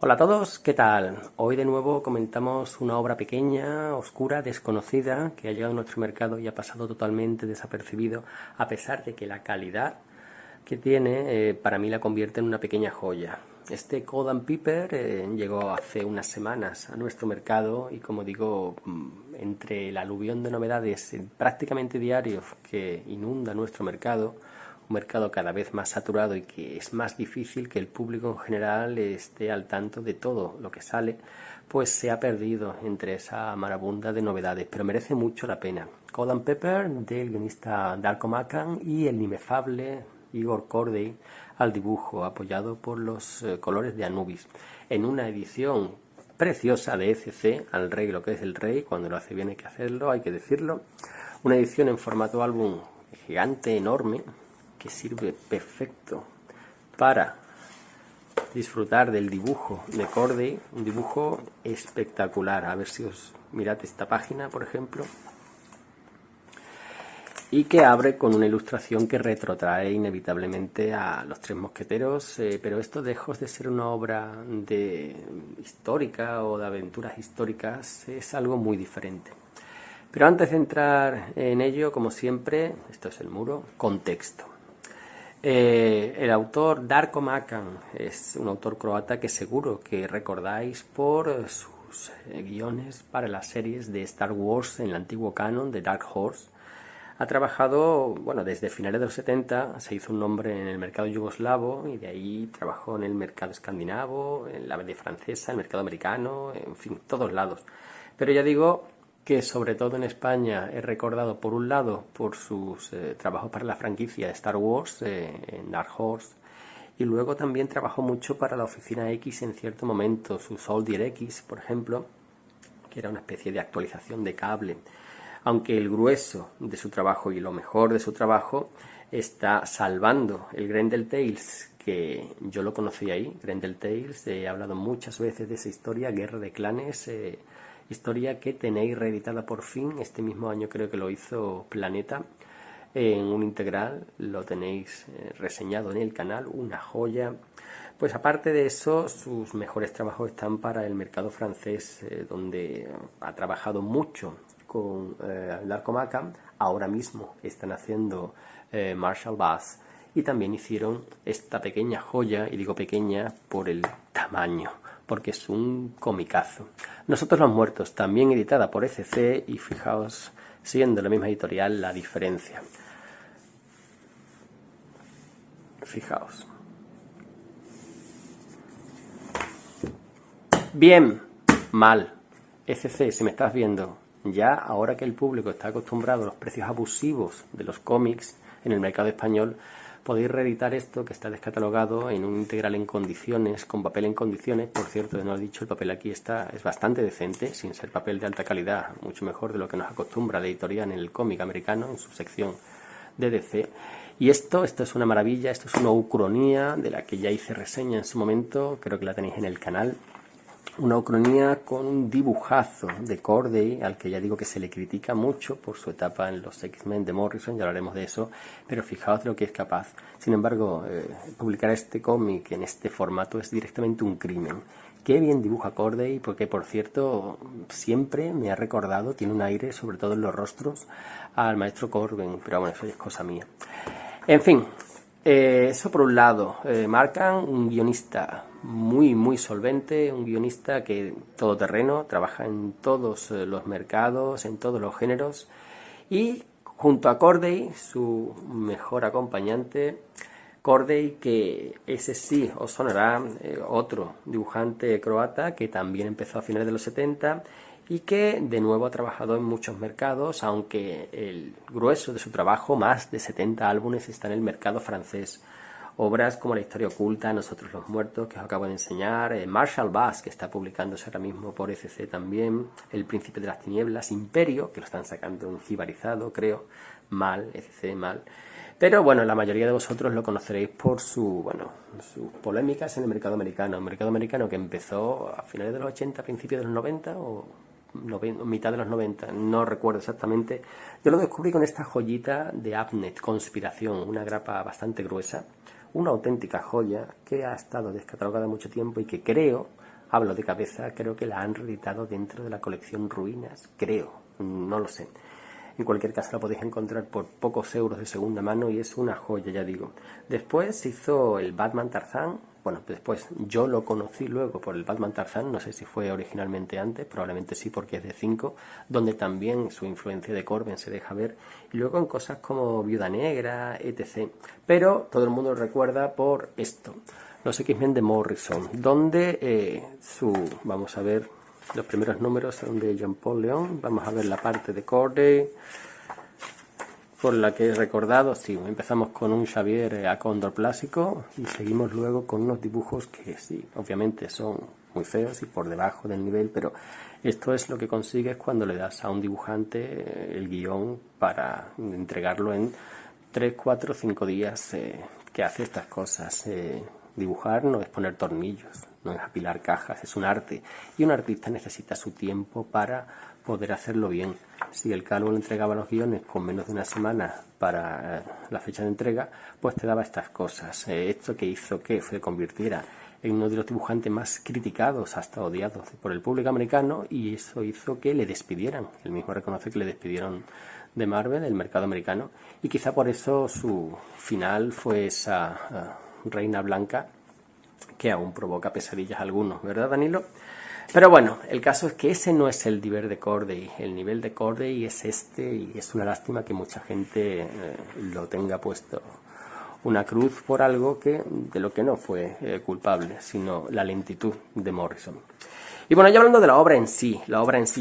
Hola a todos, ¿qué tal? Hoy de nuevo comentamos una obra pequeña, oscura, desconocida, que ha llegado a nuestro mercado y ha pasado totalmente desapercibido, a pesar de que la calidad que tiene para mí la convierte en una pequeña joya. Este Code and Piper llegó hace unas semanas a nuestro mercado y, como digo, entre el aluvión de novedades prácticamente diarios que inunda nuestro mercado, un mercado cada vez más saturado y que es más difícil que el público en general esté al tanto de todo lo que sale, pues se ha perdido entre esa marabunta de novedades, pero merece mucho la pena. Code and Pepper del guionista Darko Makan y el inefable Igor Corday al dibujo, apoyado por los colores de Anubis, en una edición preciosa de ECC, al rey lo que es el rey, cuando lo hace bien hay que hacerlo, hay que decirlo, una edición en formato álbum gigante, enorme, que sirve perfecto para disfrutar del dibujo de Corday, un dibujo espectacular. A ver si os mirad esta página, por ejemplo, y que abre con una ilustración que retrotrae inevitablemente a los Tres Mosqueteros, pero esto, lejos de ser una obra histórica o de aventuras históricas, es algo muy diferente. Pero antes de entrar en ello, como siempre, esto es el muro, contexto. El autor Darko Makan es un autor croata que seguro que recordáis por sus guiones para las series de Star Wars en el antiguo canon de Dark Horse. Ha trabajado, bueno, desde finales de los 70, se hizo un nombre en el mercado yugoslavo y de ahí trabajó en el mercado escandinavo, en la media francesa, el mercado americano, en fin, todos lados. Pero ya digo que sobre todo en España es recordado por un lado por sus trabajos para la franquicia de Star Wars, en Dark Horse, y luego también trabajó mucho para la Oficina X en cierto momento, su Soldier X, por ejemplo, que era una especie de actualización de cable. Aunque el grueso de su trabajo y lo mejor de su trabajo está salvando el Grendel Tales, que yo lo conocí ahí. Grendel Tales, he hablado muchas veces de esa historia, Guerra de Clanes, historia que tenéis reeditada por fin, este mismo año creo que lo hizo Planeta, en un integral, lo tenéis reseñado en el canal, una joya. Pues aparte de eso, sus mejores trabajos están para el mercado francés, donde ha trabajado mucho con Darko Makan. Ahora mismo están haciendo Marshall Bass y también hicieron esta pequeña joya, y digo pequeña por el tamaño, porque es un comicazo. Nosotros los Muertos, también editada por ECC, y fijaos, siendo la misma editorial, la diferencia. Fijaos. Bien, mal. ECC, si me estás viendo, ya ahora que el público está acostumbrado a los precios abusivos de los cómics en el mercado español, podéis reeditar esto que está descatalogado en un integral en condiciones, con papel en condiciones. Por cierto, no lo he dicho, el papel aquí es bastante decente, sin ser papel de alta calidad, mucho mejor de lo que nos acostumbra la editorial en el cómic americano, en su sección de DC. Y esto es una maravilla, esto es una ucronía de la que ya hice reseña en su momento, creo que la tenéis en el canal. Una ucronía con un dibujazo de Corday, al que ya digo que se le critica mucho por su etapa en los X-Men de Morrison, ya hablaremos de eso, pero fijaos de lo que es capaz. Sin embargo, publicar este cómic en este formato es directamente un crimen. Qué bien dibuja Corday, porque por cierto siempre me ha recordado, tiene un aire, sobre todo en los rostros, al maestro Corben, pero bueno, eso ya es cosa mía. En fin, eso por un lado. Marcan un guionista muy solvente, un guionista que todoterreno, trabaja en todos los mercados, en todos los géneros, y junto a Corday, su mejor acompañante, Corday, que ese sí os sonará, otro dibujante croata que también empezó a finales de los 70 y que de nuevo ha trabajado en muchos mercados, aunque el grueso de su trabajo, más de 70 álbumes, está en el mercado francés. Obras como La historia oculta, Nosotros los muertos, que os acabo de enseñar, Marshall Bass, que está publicándose ahora mismo por ECC también, El príncipe de las tinieblas, Imperio, que lo están sacando en jibarizado, creo, mal, ECC mal. Pero bueno, la mayoría de vosotros lo conoceréis por sus polémicas en el mercado americano. Un mercado americano que empezó a finales de los 80, principios de los 90 o mitad de los 90, no recuerdo exactamente. Yo lo descubrí con esta joyita de Abnet, Conspiración, una grapa bastante gruesa, una auténtica joya que ha estado descatalogada mucho tiempo y que creo, hablo de cabeza, creo que la han reeditado dentro de la colección Ruinas, creo, no lo sé. En cualquier caso la podéis encontrar por pocos euros de segunda mano y es una joya, ya digo. Después se hizo el Batman Tarzán. Bueno, después yo lo conocí luego por el Batman Tarzán, no sé si fue originalmente antes, probablemente sí porque es de 5, donde también su influencia de Corben se deja ver. Y luego en cosas como Viuda Negra, etc. Pero todo el mundo lo recuerda por esto, los X-Men de Morrison, donde vamos a ver, los primeros números son de Jean-Paul Leon. Vamos a ver la parte de Corday, por la que he recordado. Sí, empezamos con un Xavier a Cóndor clásico y seguimos luego con unos dibujos que sí, obviamente son muy feos y por debajo del nivel, pero esto es lo que consigues cuando le das a un dibujante el guión para entregarlo en 3, 4, 5 días que hace estas cosas. Dibujar no es poner tornillos, no es apilar cajas, es un arte y un artista necesita su tiempo para poder hacerlo bien. Si el Calvo le entregaba los guiones con menos de una semana para la fecha de entrega, pues te daba estas cosas. Esto que hizo que se convirtiera en uno de los dibujantes más criticados, hasta odiados por el público americano, y eso hizo que le despidieran. Él mismo reconoce que le despidieron de Marvel, del mercado americano, y quizá por eso su final fue esa Reina Blanca que aún provoca pesadillas a algunos, ¿verdad, Danilo? Pero bueno, el caso es que ese no es el nivel de Corday. El nivel de Corday es este, y es una lástima que mucha gente lo tenga puesto una cruz por algo de lo que no fue culpable, sino la lentitud de Morrison. Y bueno, ya hablando de la obra en sí,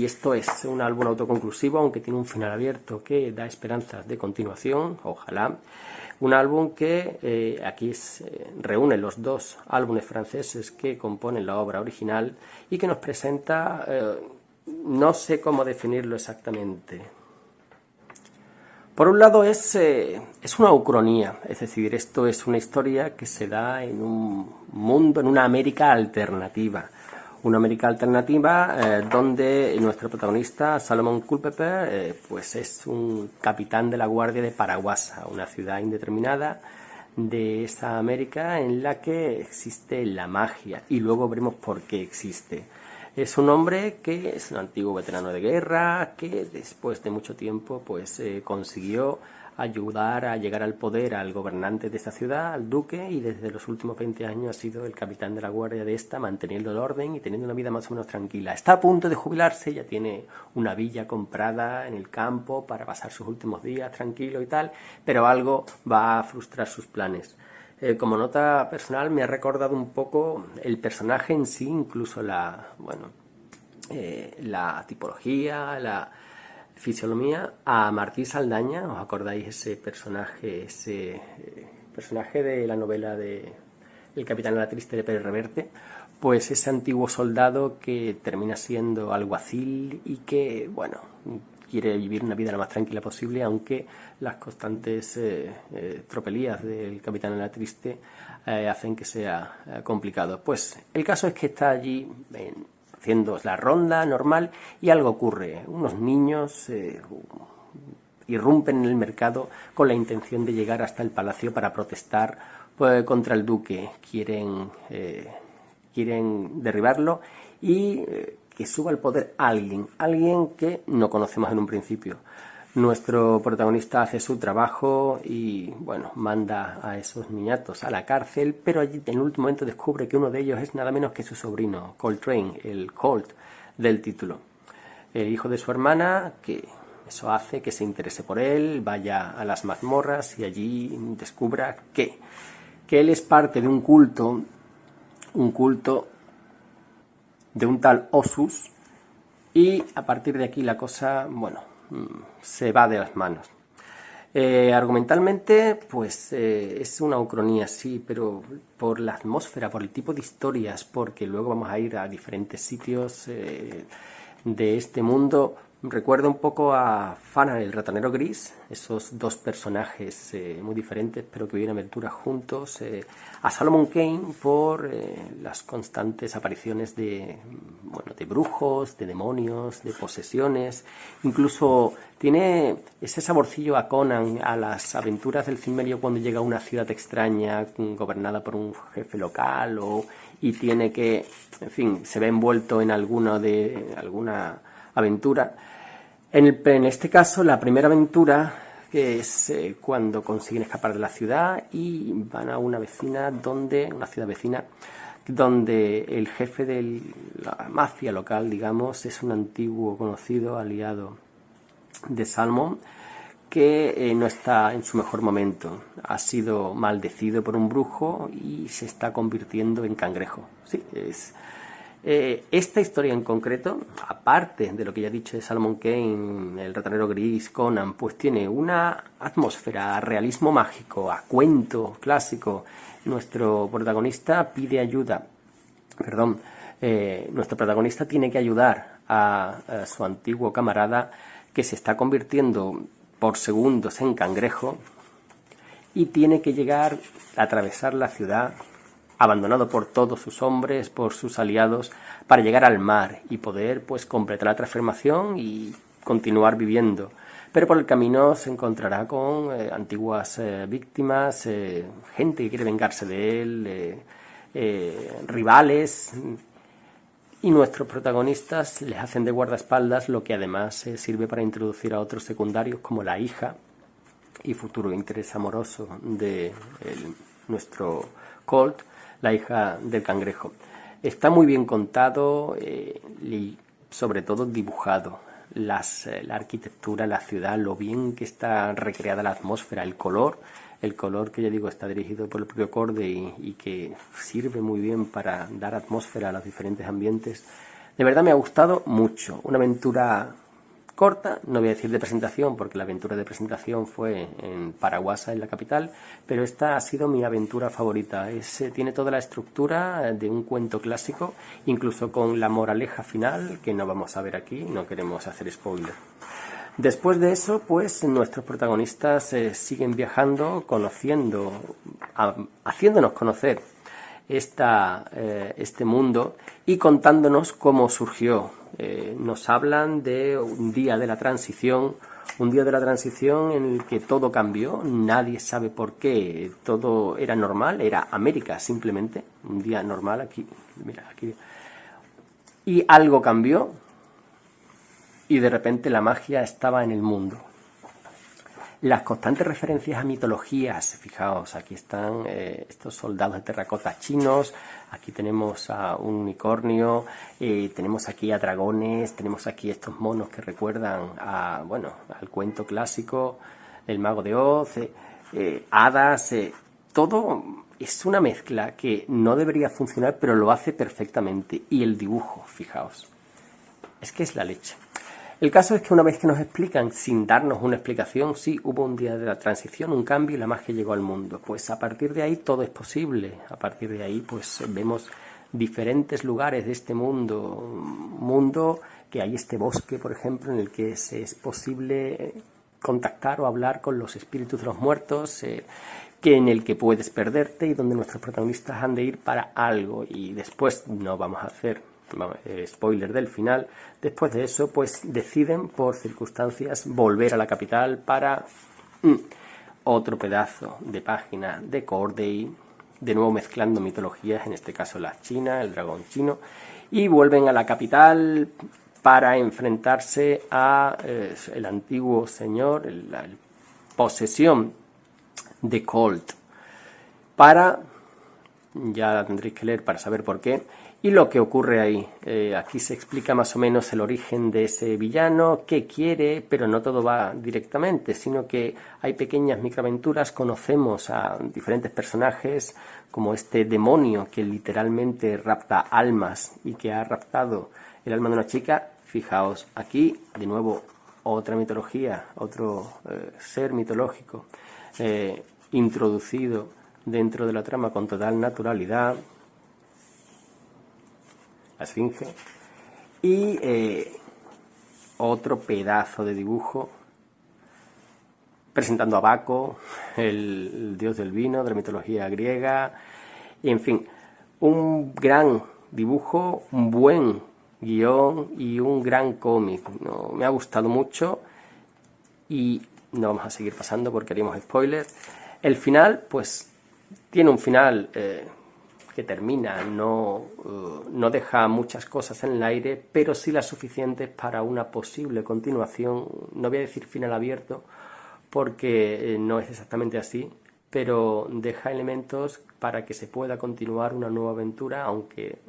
esto es un álbum autoconclusivo, aunque tiene un final abierto que da esperanzas de continuación, ojalá. Un álbum que aquí reúne los dos álbumes franceses que componen la obra original y que nos presenta, no sé cómo definirlo exactamente. Por un lado es una ucronía, es decir, esto es una historia que se da en un mundo, en una América alternativa. Una América alternativa donde nuestro protagonista, Salomon Culpeper, pues es un capitán de la Guardia de Paraguasa, una ciudad indeterminada de esa América en la que existe la magia, y luego veremos por qué existe. Es un hombre que es un antiguo veterano de guerra que después de mucho tiempo pues consiguió ayudar a llegar al poder al gobernante de esta ciudad, al duque, y desde los últimos 20 años ha sido el capitán de la guardia de esta, manteniendo el orden y teniendo una vida más o menos tranquila. Está a punto de jubilarse, ya tiene una villa comprada en el campo para pasar sus últimos días tranquilo y tal, pero algo va a frustrar sus planes. Como nota personal me ha recordado un poco el personaje en sí, incluso la tipología, la fisonomía, a Martí Saldaña. ¿Os acordáis ese personaje de la novela de El Capitán de la Triste de Pérez Reverte? Pues ese antiguo soldado que termina siendo alguacil y que, bueno, quiere vivir una vida lo más tranquila posible, aunque las constantes tropelías del Capitán de la Triste hacen que sea complicado. Pues el caso es que está allí haciendo la ronda normal y algo ocurre. Unos niños irrumpen en el mercado con la intención de llegar hasta el palacio para protestar contra el duque. Quieren derribarlo y que suba al poder alguien que no conocemos en un principio. Nuestro protagonista hace su trabajo y, bueno, manda a esos niñatos a la cárcel, pero allí en el último momento descubre que uno de ellos es nada menos que su sobrino, Coltrane, el Colt del título, el hijo de su hermana, que eso hace que se interese por él, vaya a las mazmorras y allí descubra que él es parte de un culto de un tal Osus, y a partir de aquí la cosa, bueno, se va de las manos. Argumentalmente, pues es una ucronía, sí, pero por la atmósfera, por el tipo de historias, porque luego vamos a ir a diferentes sitios de este mundo, Recuerda un poco a Fana, el ratonero gris, esos dos personajes muy diferentes, pero que viven aventuras juntos. A Solomon Kane por las constantes apariciones de, bueno, de brujos, de demonios, de posesiones. Incluso tiene ese saborcillo a Conan, a las aventuras del Cimmerio cuando llega a una ciudad extraña gobernada por un jefe local y tiene que, en fin, se ve envuelto en alguna aventura. En este caso, la primera aventura, que es cuando consiguen escapar de la ciudad y van a una ciudad vecina, donde el jefe de la mafia local, digamos, es un antiguo conocido aliado de Salmon, que no está en su mejor momento. Ha sido maldecido por un brujo y se está convirtiendo en cangrejo. Sí, es... esta historia en concreto, aparte de lo que ya he dicho de Solomon Kane, el ratonero gris, Conan, pues tiene una atmósfera a realismo mágico, a cuento clásico. Nuestro protagonista pide ayuda, nuestro protagonista tiene que ayudar a su antiguo camarada que se está convirtiendo por segundos en cangrejo y tiene que llegar a atravesar la ciudad abandonado por todos sus hombres, por sus aliados, para llegar al mar y poder pues completar la transformación y continuar viviendo. Pero por el camino se encontrará con antiguas víctimas, gente que quiere vengarse de él, rivales, y nuestros protagonistas les hacen de guardaespaldas, lo que además sirve para introducir a otros secundarios como la hija y futuro interés amoroso de nuestro Colt, la hija del cangrejo. Está muy bien contado y sobre todo dibujado. La arquitectura, la ciudad, lo bien que está recreada la atmósfera, el color que ya digo está dirigido por el propio Corday y que sirve muy bien para dar atmósfera a los diferentes ambientes. De verdad me ha gustado mucho. Una aventura corta, no voy a decir de presentación porque la aventura de presentación fue en Paraguasa, en la capital, pero esta ha sido mi aventura favorita. Tiene toda la estructura de un cuento clásico, incluso con la moraleja final, que no vamos a ver aquí, no queremos hacer spoiler. Después de eso, pues nuestros protagonistas siguen viajando, haciéndonos conocer este mundo y contándonos cómo surgió. Nos hablan de un día de la transición en el que todo cambió, nadie sabe por qué, todo era normal, era América simplemente, un día normal aquí, mira, aquí. Y algo cambió y de repente la magia estaba en el mundo. Las constantes referencias a mitologías, fijaos, aquí están estos soldados de terracota chinos, aquí tenemos a un unicornio, tenemos aquí a dragones, tenemos aquí estos monos que recuerdan al cuento clásico del Mago de Oz, hadas, todo es una mezcla que no debería funcionar, pero lo hace perfectamente. Y el dibujo, fijaos, es que es la leche. El caso es que una vez que nos explican, sin darnos una explicación, sí, hubo un día de la transición, un cambio y la magia llegó al mundo. Pues a partir de ahí todo es posible. A partir de ahí pues vemos diferentes lugares de este mundo que hay este bosque, por ejemplo, en el que es posible contactar o hablar con los espíritus de los muertos, en el que puedes perderte y donde nuestros protagonistas han de ir para algo. Y después no vamos a hacer spoiler del final. Después de eso pues deciden por circunstancias volver a la capital para otro pedazo de página de Corday, de nuevo mezclando mitologías, en este caso la china, el dragón chino, y vuelven a la capital para enfrentarse a el antiguo señor, la posesión de Colt, ya la tendréis que leer para saber por qué. Y lo que ocurre ahí, aquí se explica más o menos el origen de ese villano, qué quiere, pero no todo va directamente, sino que hay pequeñas microaventuras, conocemos a diferentes personajes, como este demonio que literalmente rapta almas y que ha raptado el alma de una chica. Fijaos, aquí de nuevo otra mitología, otro ser mitológico introducido dentro de la trama con total naturalidad, la esfinge. Y otro pedazo de dibujo presentando a Baco, el dios del vino, de la mitología griega, y en fin, un gran dibujo, un buen guión y un gran cómic. No, me ha gustado mucho y no vamos a seguir pasando porque haríamos spoilers. El final, pues, tiene un final que termina, no deja muchas cosas en el aire, pero sí las suficientes para una posible continuación. No voy a decir final abierto, porque no es exactamente así, pero deja elementos para que se pueda continuar una nueva aventura, aunque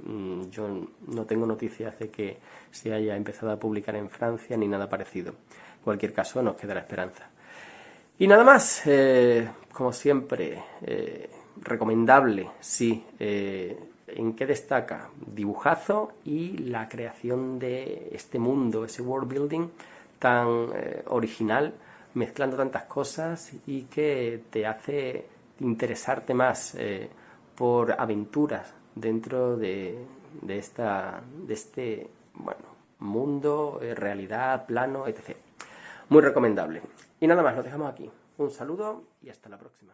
yo no tengo noticias de que se haya empezado a publicar en Francia ni nada parecido. En cualquier caso, nos queda la esperanza. Y nada más, como siempre, recomendable, sí. ¿En qué destaca? Dibujazo y la creación de este mundo, ese world building tan original, mezclando tantas cosas y que te hace interesarte más por aventuras dentro de este bueno, mundo, realidad, plano, etc. Muy recomendable. Y nada más, lo dejamos aquí. Un saludo y hasta la próxima.